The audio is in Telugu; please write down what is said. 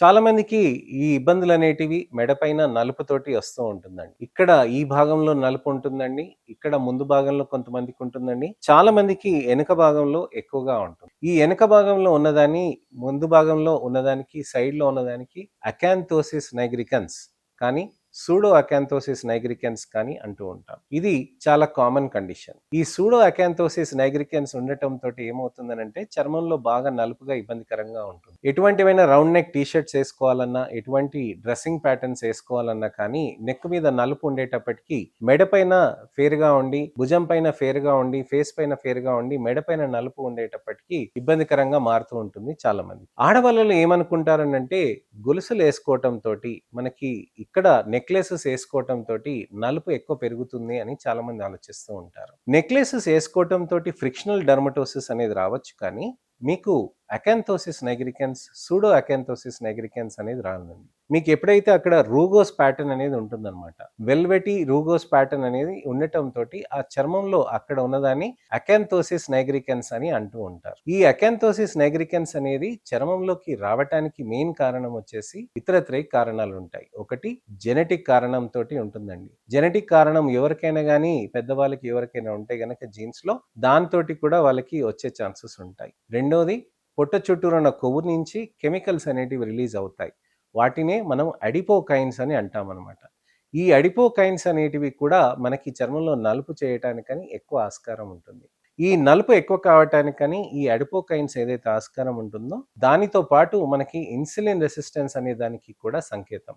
చాలా మందికి ఈ ఇబ్బందులనేటివి మెడపైన నలుపుతోటి వస్తూ ఉంటుందండి. ఇక్కడ ఈ భాగంలో నలుపు ఉంటుందండి. ఇక్కడ ముందు భాగంలో కొంతమందికి ఉంటుందండి. చాలా మందికి ఎనక భాగంలో ఎక్కువగా ఉంటుంది. ఈ ఎనక భాగంలో ఉన్నదాన్ని ముందు భాగంలో ఉన్నదానికి సైడ్‌లో ఉన్నదానికి అకాంతోసిస్ నైగ్రికన్స్ కానీ సూడో అకాంతోసిస్ నైగ్రికన్స్ కానీ అంటూ ఉంటాం. ఇది చాలా కామన్ కండిషన్. ఈ సూడో అకాంతోసిస్ నైగ్రికన్స్ ఉండటంతోటి ఏమవుతుందనంటే చర్మంలో బాగా నలుపుగా ఇబ్బందికరంగా ఉంటుంది. ఎటువంటివైనా రౌండ్ నెక్ టీ షర్ట్స్ వేసుకోవాలన్నా, ఎటువంటి డ్రెస్సింగ్ ప్యాటర్న్స్ వేసుకోవాలన్నా కానీ నెక్ మీద నలుపు ఉండేటప్పటికి మెడ పైన ఫేర్గా ఉండి, భుజం పైన ఫేర్గా ఉండి, ఫేస్ పైన ఫేర్గా ఉండి, మెడ పైన నలుపు ఉండేటప్పటికి ఇబ్బందికరంగా మారుతూ ఉంటుంది చాలా మంది. ఆడవాళ్ళు ఏమనుకుంటారనంటే గొలుసులు వేసుకోవటం తోటి మనకి ఇక్కడ నెక్లెసెస్ వేసుకోవటం తోటి నలుపు ఎక్కువ పెరుగుతుంది అని చాలా మంది ఆలోచిస్తూ ఉంటారు. నెక్లెసెస్ వేసుకోవటం తోటి ఫ్రిక్షనల్ డర్మటోసిస్ అనేది రావచ్చు, కానీ మీకు acanthosis nigricans, pseudo acanthosis nigricans అనేది రానుంది. మీకు ఎప్పుడైతే అక్కడ రూగోస్ ప్యాటర్న్ అనేది ఉంటుందన్నమాట, వెల్వెటీ రూగోస్ ప్యాటర్న్ అనేది ఉండటం తోటి ఆ చర్మంలో అక్కడ ఉన్నదాన్ని అకాంతోసిస్ నైగ్రికన్స్ అని అంటూ ఉంటారు. ఈ అకాంతోసిస్ నైగ్రికన్స్ అనేది చర్మంలోకి రావటానికి మెయిన్ కారణం వచ్చేసి ఇతరత్ర కారణాలు ఉంటాయి. ఒకటి జెనెటిక్ కారణం తోటి ఉంటుందండి. జెనెటిక్ కారణం ఎవరికైనా కానీ పెద్దవాళ్ళకి ఎవరికైనా ఉంటే గనక జీన్స్ లో దాంతోటి కూడా వాళ్ళకి వచ్చే ఛాన్సెస్ ఉంటాయి. రెండోది పొట్ట చుట్టూరున్న కొవ్వు నుంచి కెమికల్స్ అనేటివి రిలీజ్ అవుతాయి. వాటినే మనం అడిపోకైన్స్ అని అంటామన్నమాట. ఈ అడిపోకైన్స్ అనేటివి కూడా మనకి చర్మంలో నలుపు చేయటానికని ఎక్కువ ఆస్కారం ఉంటుంది. ఈ నలుపు ఎక్కువ కావటానికని ఈ అడిపోకైన్స్ ఏదైతే ఆస్కారం ఉంటుందో దానితో పాటు మనకి ఇన్సులిన్ రెసిస్టెన్స్ అనే దానికి కూడా సంకేతం.